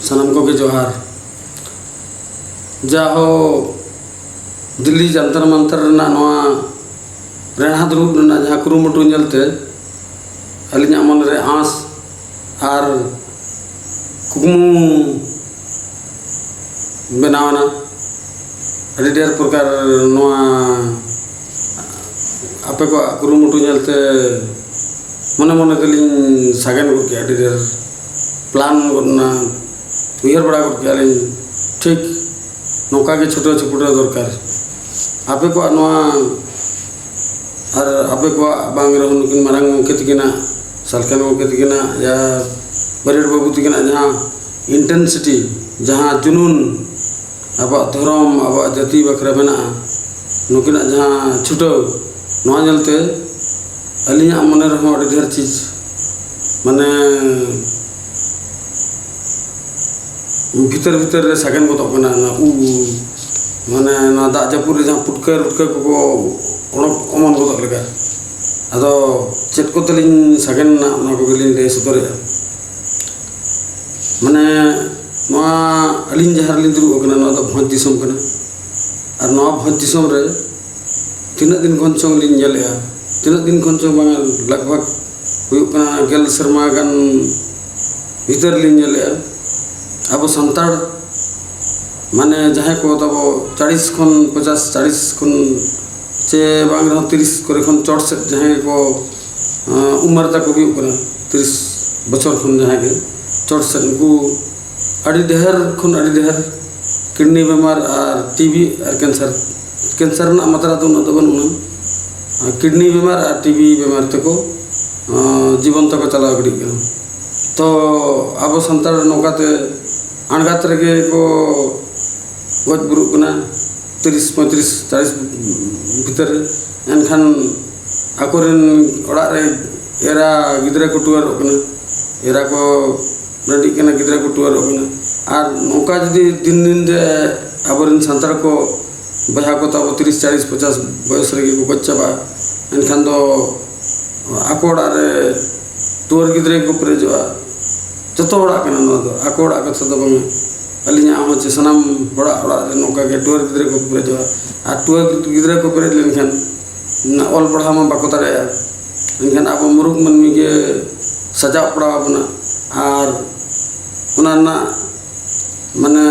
सनम को के जोहार जाहो दिल्ली जंतर मंतर ना नवा रेणा दुरुब ना जहाँ कुरुमुटु नेलते अलिᱧᱟᱜ मन रे आस आर कुकमु बनावना अड़ी ढेर प्रकार नवा आपे को कुरुमुटु नेलते मने मने तलिñ सागेन को के अड़ी ढेर प्लान करना उयर बड़ा को के अलिñ ठीक नौका के छोटे छोटे दरकार आपे को नवा और आपे को बांग रहो नुकिन मारंग मुके तिकिना सालकन मुके तिकिना या बरेड बाबू तिकिना जहाँ इंटेंसिटी जहाँ जुनून अब धर्म अब जाति बखरा बना नुकिना जहाँ छुटो नवा जलते अलिया मने रहो अड़ी ढेर चीज माने भीतर भीतर रे सागेन को तो ना उ माने ना दा जापुर जहाँ पुटकर उटकर को अमन को तो लगा अदो चेट को तलिñ सागेन ना ना को गलिñ ले सदरे माने नवा अलिñ जहार लिñ दुरु कना ना तो भोज दिसम कना और नवा भोज दिसम रे तीना दिन खन चों लिñ नेलेया तीना दिन खन चों बांगा लगभग हुयुग कना गेल शर्मा गान भीतर लिñ नेलेया अब संताड़ माने जहाँ को तब 40 खन 50 40 खन चे बांग 30 करे खन चढ़ से जहाँ को उम्र तक हुयुग कना 30 बछर खन जहाँ के चढ़ से उनको अड़ी ढेर खन अड़ी ढेर किडनी बेमार और टीबी और कैंसर ना मात्रा तो न तो बनुना किडनी बेमार और टीबी बेमार तक जीवन तक चला गड़ी तो अब संताड़ नौकाते अणगात रगे को गज बुरुक कना 30 35 40 भीतर एनखान आकोरेन ओड़ा रे एरा गिदरा को टुआर कना एरा को रेडी कना गिदरा को टुआर कना और नौका जदी दिन दिन दे आबरेन संतार को बहा को तब 30 40 50 बयस रगे को गज चाबा एनखान दो आकोड़ा रे टुआर गिदरे को प्रेजवा जतो ओड़ा कना न दो आकोड़ा कथा दो बंग अलिña आमचे सनाम बड़ा ओड़ा नौका के टुआर गिदरे को प्रेजवा आ टुआर गिदरे को प्रेज लेनखान ना ऑल पढ़ा मा बाको तारेया लेनखान अब मुरुक मनमी के सजा पड़ा बना और उना ना माने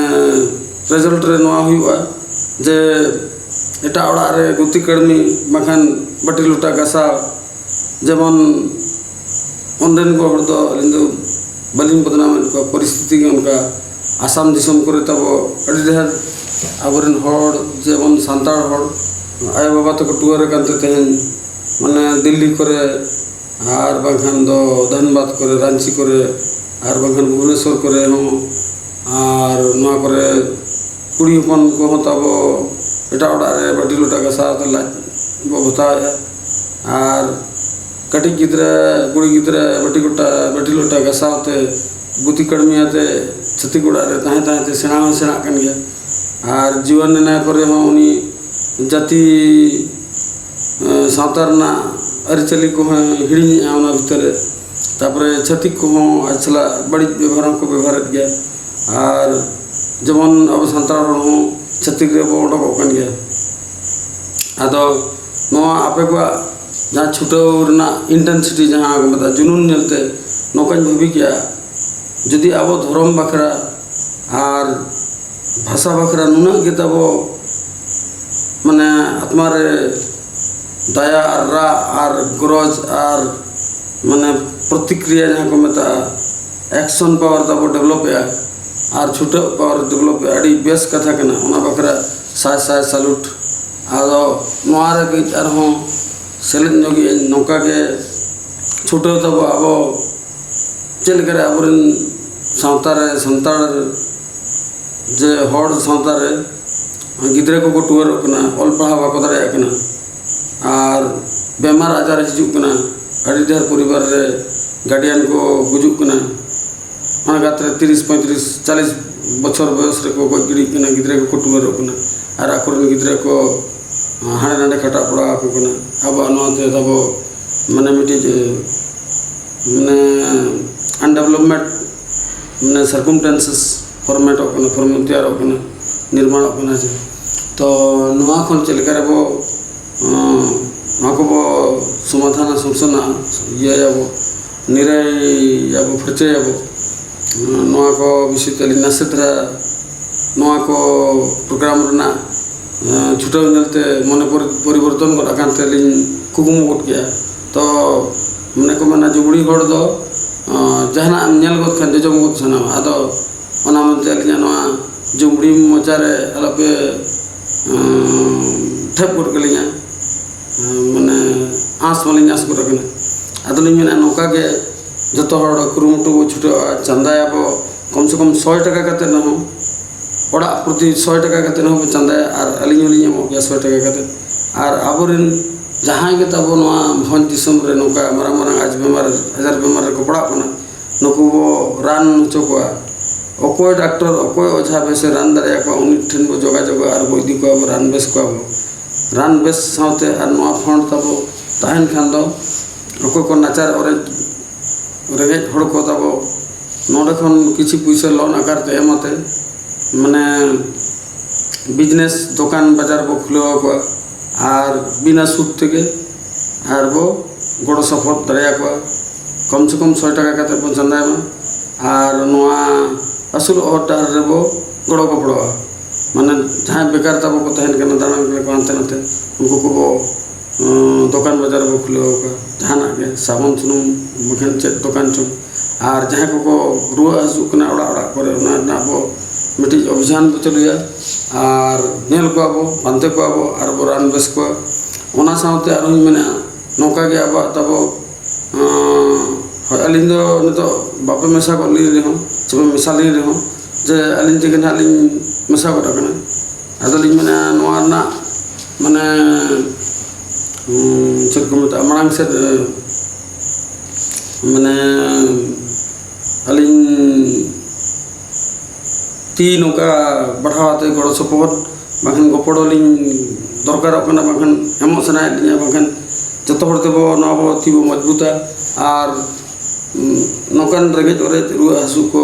रिजल्ट रे नवा हुआ जे एटा ओड़ा रे गुती कड़मी मखान बटी लुटा गसा जेमन ऑनलाइन को हर दो लिंदु बलिंग बदनाम को परिस्थिति के उनका आसाम दिसम करे तब अड़ी ढेर आबरेन हर जेमन सांताड़ हर आय बाबा तक टुआर कानते तेहन माने दिल्ली करे आर बांखान दो धनबाद करे रांची करे आर बांखान भुवनेश्वर करे हो आर नवा करे कुड़ी हपन को हो तब एटा ओड़ा रे बाटी लोटा गसा तला बता आर कटी गिद्रा कुड़ी गिद्रा बाटी लोटा गसाते बुती कड़मियाते छती गुड़ा रे ताहे ताहे सेना कन गया और जीवन ना करे हो उनी जाति सावतार ना अरिचली को हिड़ी आना भीतर तापरे छती को आछला बड़ी व्यवहार को व्यवहार गया और जेमन अब सानतार हो छती रे बोडो कन गया आदो नवा आपे को जहाँ छुटो ना इंटेंसिटी जहाँ बता जुनून नेलते नौकान भाभी क्या जदि अब धर्म बखरा और भाषा बखरा नुना के तब माने आत्मा रे दया और रा और गरज और माने प्रतिक्रिया जहाँ को मता एक्शन पावर तब डेवलप है और छुटो पावर डेवलप है अड़ी बेस कथा कना उना बखरा साय साय सैल्यूट आदो नोआरे के आर हो सेलेन जोगी नौका के छुटो तब अब चल करे आबरेन सावतार संताड़ जे हड़ सावतार गिद्रे को टुआर कना ऑल पढ़ा बाको दारे कना और बेमार आजार हिजुक कना अड़ी ढेर परिवार रे गार्डियन को गुजुक कना अणगात रे 30 35 40 बछर बयस रे को गज गिड़ी कना गिद्रे को टुआर कना और आकोरन गिद्रे को हाँ ना खटा पड़ा को कना अब अनोते तब माने मिटी माने अनडेवलपमेंट माने सर्कमस्टेंसेस फॉर्मेटों कना फॉर्मेट तैयारों कना निर्माणों कना जे तो नवा खन चल कर बो बो समाधान सूचना ये याबो निराय याबो फरचे याबो नवा को विषय तली नसेत्रा नवा को प्रोग्राम रना छुटाव नलते मन परिवर्तन गड आकांते लिन कुकुम गड गया तो मने को मना जुबड़ी हड़ दो जहाना नेल गद खान जजम गद सना आदो ओना मते लिन नवा जुबड़ी मोचारे अलपे ठेप गड गलिया माने आस वाली आस गड गना आदो लिन मेना नौका के जतो हड़ कुरुमुटु छुटा चंदायाबो कम से कम 100 टाका काते न हो ओड़ा प्रति 100 टाका काते न हो चंदाया और अलिन अलिन मो 100 टाका काते और आबोरिन जहां के तबो नवा भन दिसम रे नौका मारा मारा आज बेमार हजार बेमार को पड़ा कना नुकु बो रान चोकवा ओकोय डॉक्टर ओकोय ओझा बेसे रान दारिया को उनि ठन बो जोगा जोगा और बोइदी को रान बेस को रान बेस साउते और नवा फंड तबो ताहन खान दो ओकोय को नाचार और रेगे हड़ को तबो नोडे खन किछि पैसा लोन आकार ते एमते माने बिजनेस दुकान बाजार बो खुलवा को और बिना सूद थे और वो गड़ सपोर्ट दाया को कम से कम 100 टाका काते बो चंदा और नवा असुल ओटार रे बो गड़ को पड़वा माने जहां बेकार तबो को तहन कना दाना को आनते नते उनको को दुकान बाजार बो खुलवा को जहाना के साबुन सुनुम बखन चे दुकान चो और जहां को रुआ हसु कना ओड़ा ओड़ा करे ना ना बो मिटी अभियान बो चलिया और नेल को आबो पांते को आबो और बो रान बेस को ओना साउते आरो मेना नौका के आबा तबो अलिन दो नतो बापे मेसा को ली रे हो सब मेसा ली रे हो जे अलिन जे कना अलिन मेसा को कना आदो लिन मेना नोआ ना माने चेक को मत मांग से माने अलिन तीन का बढ़ावाते गड़ सपोर्ट बाखन गपड़ोलिन दरकार बाखन एमो सनाय लिया बाखन जतो हर देबो नबो थिबो मजबूता और नौकान रेगेज और रुआ हसु को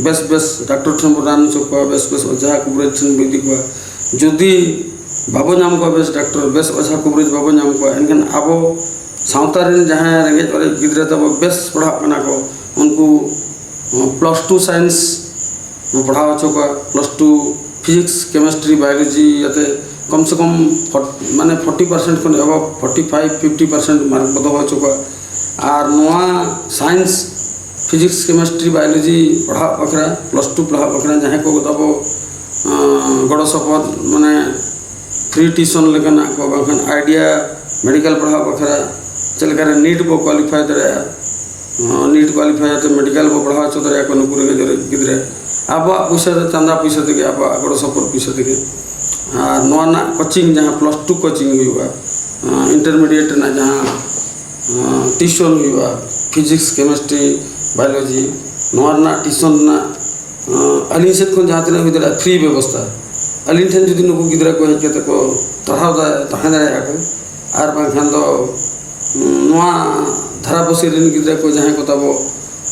बेस बेस डॉक्टर ठन रान चोको बेस बेस ओझा कवरेज ठन बिदि को जदि बाबो नाम को बेस डॉक्टर बेस ओझा कवरेज बाबो नाम को एनकन आबो सावतारिन जहां रेगेज और गिदरा तबो बेस पढ़ा कना को उनको +2 साइंस पढ़ावा चोका +2 फिजिक्स केमिस्ट्री बायोलॉजी याते कम से कम माने 40% को अब 45-50% मार्क बदो हो चुका और नवा साइंस फिजिक्स केमिस्ट्री बायोलॉजी पढ़ा बखरा +2 पढ़ा बखरा जहां को तब गड़ सपोर्ट माने फ्री ट्यूशन लेकना को बखन आइडिया मेडिकल पढ़ा बखरा चल कर नीट को क्वालिफाई दरे नीट क्वालिफाई तो मेडिकल को पढ़ा चो दरे को नुकुरे गिदरे अब पैसा चंदा पैसा थे अब गड़ सपोर्ट पैसा थे और नवा कोचिंग जहाँ +2 कोचिंग हुआ इंटरमीडिएट ना जहाँ ट्यूशन हुआ फिजिक्स केमिस्ट्री बायोलॉजी नवा ट्यूशन ना अली सेट को जहाँ तीन हुई फ्री व्यवस्था अली ठेन जुदी नुकु गिदरा को हेके को तढ़ाव तहां दाया को और बाखान दो नवा धारा बसी रिन गिदरा को जहाँ को तब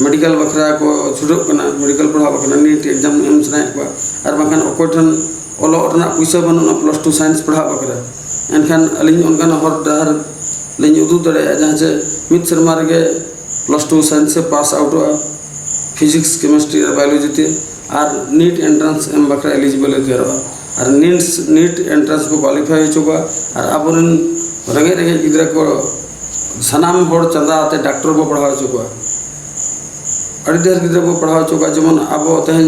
मेडिकल बखरा को छुटो कना मेडिकल पढ़ा बखरा नीट एग्जाम एम सनाय को और बाखान ओकोठन ओलो रना पैसा बनुना +2 साइंस पढ़ा बखरा एनखान अलिन उनकान हर डहर लिन उदू दड़े जहाँ से मिद शर्मा रे +2 साइंस से पास आउट हुआ फिजिक्स केमिस्ट्री और बायोलॉजी थे और नीट एंट्रेंस एम बखरा एलिजिबल थे और नीट एंट्रेंस को क्वालिफाई हो चुका और अब रंगे रंगे गिदरा को सनाम हर चंदा आते डॉक्टर को पढ़ा चुका अड़ी ढेर गिदरा को पढ़ा चुका जेमन अब तेहन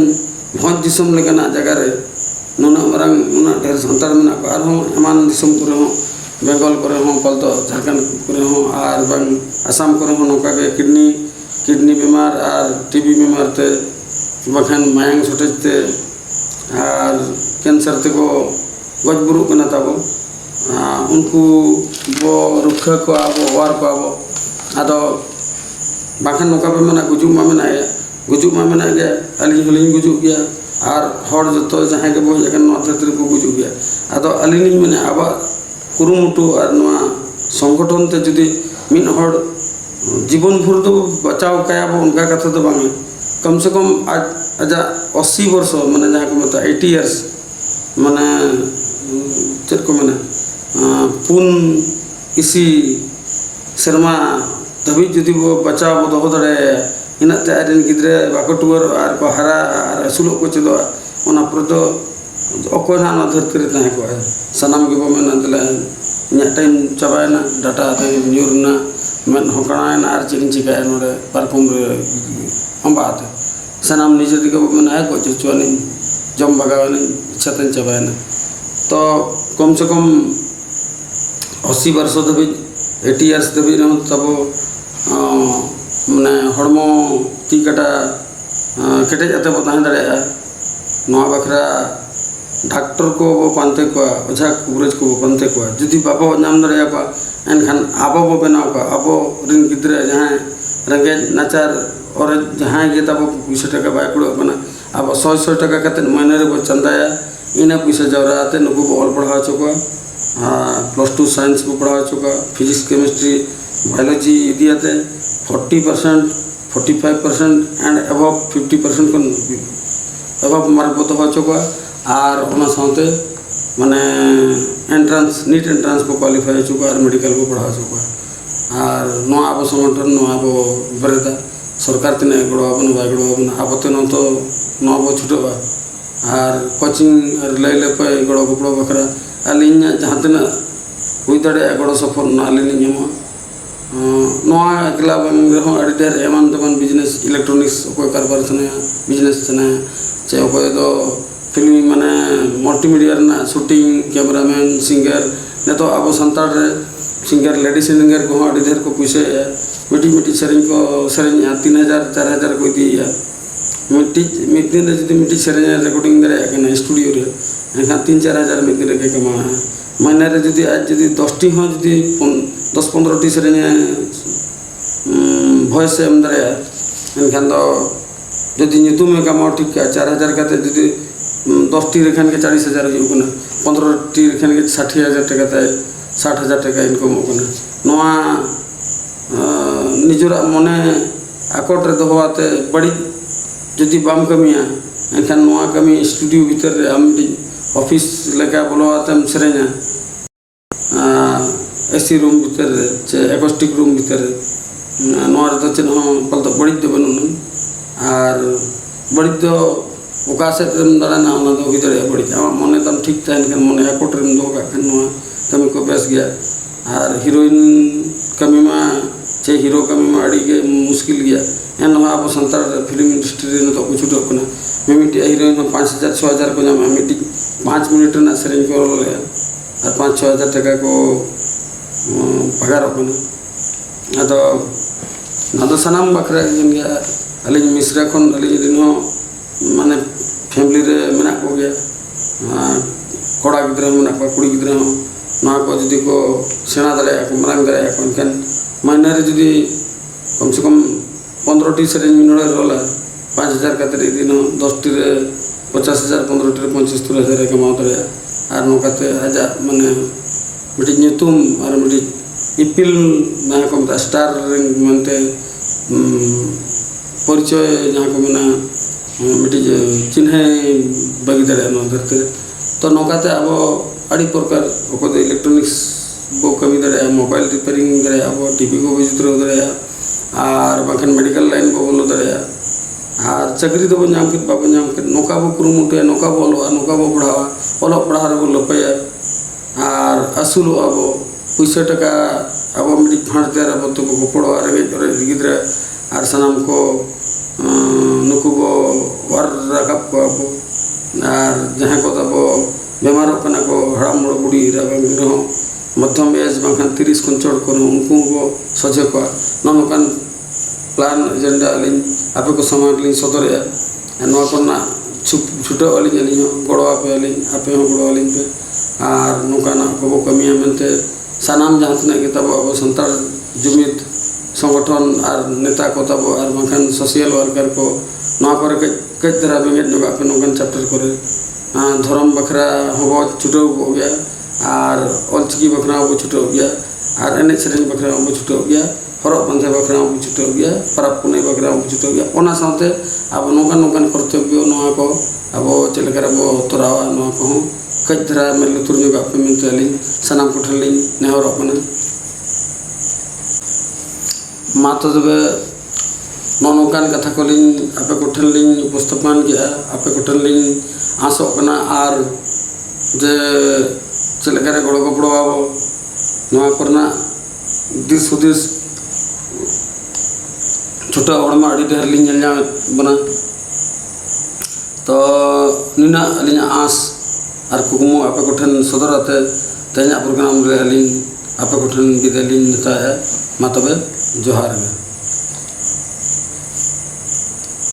भोज दिसम लेकना जगह रे नुना मरंग नुना ढेर संतार मेना को और एमान दिसम करे हो बेंगल करे हो पलतो झारखंड करे हो और बंग आसाम करे हो नौका के किडनी बीमार और टीबी बीमार ते बखान मायांग शॉर्टेज ते और कैंसर ते को गजबुरु कना ताबो उनको वो रुखा को आबो वार को आबो आदो बाखान नौका पे मना गुजुमा मेना गया अली हलिन गुजु गया और हर जो जहाँ के बोझ धरती को गुजु गया आदो अली मैंने अब कुरुमुटु और संगठन ते जुदी मिन हर जीवन भर तो बचाव क्या उनका कथा तो बांगे कम से कम आज aja 80 वर्षो माने जहाँ को मतलब 80 years माने चेक को माने पुन इसी शर्मा तभी जुदी वो बचा वो दो दरे इन तेरे गिद्रे बाकोटुवर आर को हरा आर सुलो को चलो उन अप्रोतो अकोन हाना धरती रहता है को है सनम के वो में नंदला टाइम चबाए ना डाटा न्यूर ना मैं होकना ना आर चिकन चिका है नोरे परफॉर्म हम बात है सनम नीचे दिखे वो में ना को चुचवानी जम बगावानी छतन चबाए ना तो कम से कम 80 वर्षों तभी 80 years तभी ना तब मैंने हड़मो ती कटा कटे जाते बताएं दरे नवा बखरा डॉक्टर को वो पांते को ओझा कुबरेज को वो पांते को जुदी बाबा नाम दरे को एनखान आबो वो बनाओ को आबो रिन गिद्रे जहाँ रंगे नाचार और जहाँ ये तब 20 टका बाइक उड़ो बना अब 100 टका कहते महीने रे वो चंदाया इन्हें पैसे जवरा आते नुकु को ऑल पढ़ा चुका +2 साइंस को पढ़ा चुका फिजिक्स केमिस्ट्री बायोलॉजी दिया थे 40% 45% एंड अबव 50% को अबव मार्क तो हो चुका और उन साथे माने एंट्रेंस नीट एंट्रेंस को क्वालिफाई हो चुका और मेडिकल को पढ़ा चुका और नो अब संगठन नो अब बरेदा सरकार तीन गड़वाबन बागड़वाबन अब तो नो अब छुटवा और कोचिंग और लैले पे गड़ो गपड़ो बखरा अलिंग जहाँ तना हुई दड़े गड़ो सफर ना अलिंग नोआ अगला रहो अड़ी ढेर एमान तमान बिजनेस इलेक्ट्रॉनिक्स कोई कारबार चना बिजनेस चना चाहे कोई तो फिल्म माने मल्टीमीडिया ना शूटिंग कैमरामैन सिंगर ने तो अब संताड़ रे सिंगर लेडी सिंगर को अड़ी ढेर को पैसे मिट्टी मिट्टी सेरेंज को सेरेंज 3000 4000 को दी मिट्टी दिन जो मिट्टी सेरेंज रिकॉर्डिंग दे रहा स्टूडियो रे एनखान 3-4 हजार मिट्टी रे कमा महीने रे जुदी आज जुदी 10 टी हो जुदी 10-15 टी सेरेंज वॉइस एम दरे एनखान तो जुदी नीतु में कमाओ ठीक 4000 का जुदी 10 टी रेखान के 40,000 हो 15 टी रेखान के 60,000 टका 60,000 टका इनकम हो नोआ निजरा मने आकोट रे दोहवाते बड़ी जुदी बाम कमिया एनखान नोआ कमी स्टूडियो भीतर हम ऑफिस लेका बोलवाते हम सेरेंजा एसी रूम भीतर चे एकॉस्टिक रूम भीतर नोआ रे तो चेन हो पल तो बड़ी दे बनन और बड़ी तो ओका से तम दड़ा ना ओना तो भीतर बड़ी आमा मने तम ठीक था एनखान मने आकोट रे दो का खान नोआ कमी को बेस गया और हीरोइन कमी मा चे हीरो कमी मा अड़ी के मुश्किल गया एन नोआ अब संतार फिल्म इंडस्ट्री रे तो कुछ तो कना मिमिटी हीरोइन 5,000-6,000 को जमा मिमिटी 5 मिनट ना सेरेंज को ले और 5-6,000 टका को पगार अपना तो ना तो सनाम बखरा जन गया अली मिश्रा खन अली दिन हो माने फैमिली रे मेना को गया कोड़ा गिद्रा मेना को कुड़ी गिद्रा हो ना को जदी को सेना दरे को मरांग दरे को इनकन महीने रे जदी कम से कम 15 टी सेरेंज मिनट रोला 5,000 का तेरे दिन 10 टी रे 50,000 15 टी रे 75,000 कमाओ दरे और नोकाते आजा माने मिटी ᱧᱩᱛᱩᱢ और मिटी इपिल ना को स्टार मनते परिचय जहाँ को मना मिटी चिन्ह बगी दरे नो धरते तो नोकाते अब अड़ी प्रकार ओको इलेक्ट्रॉनिक्स बो कमी दरे मोबाइल रिपेयरिंग दरे अब टीवी को विजित्र दरे और बाखन मेडिकल लाइन बो बोलो दरे और चाकरी तो नाम के बाबा नाम के नौका बो कुरुमुटे नौका बो नौका बो पढ़ावा ओलो पढ़ा रे बो लपया और असुलो अब पैसा टका अब मिट्टी फाड़ते अब तो पड़ो रे गिद्रा और सनाम को नुकु बो वर रकाब को अब और जहाँ को तब बेमार कना को हड़ाम मोड़ बुढ़ी राबांग रहो मध्यम एज बांखान 30 खन चढ़ को उनको को सजे को नौकान प्लान एजेंडा अली आपे को समाज ली सदरे नवा करना छुटो अली अली गड़वा पे अली आपे हो गड़वा अली पे और नौकाना को कमिया मनते सानाम जहाँ तना के तब अब संतार जुमित संगठन और नेता को तब और बांखान सोशल वर्कर को नवा करे कई तरह बेंगेट नोका पे नौकान चैप्टर करे धर्म बखरा हो छुटो हो गया और ऑलचिकी बखरा हो छुटो हो गया और एने सेरेंज बखरा हो छुटो हो गया horok banthe bakra hon chutau gya parab punai bakra hon chutau gya ona saute abo nokan kortobyo noa ko abo chelekar abo torawa noa ko kaj dhara mel lutur nyuga pe minte alin sanam kothal lin nehorok kana ma to tobe nonokan katha ko lin ape kothal lin upostapan gya ape kothal lin asok kana ar je chelekar golo gopro abo noa korna dis hudis छोटा और अड़ी ढेर लिंग बना तो निना अलिंग आस और कुकुमो आपे कोठन सदरते तेज programme रे अलिंग आपे कोठन बिदाय लिंग नेता है मा तबे जोहार में।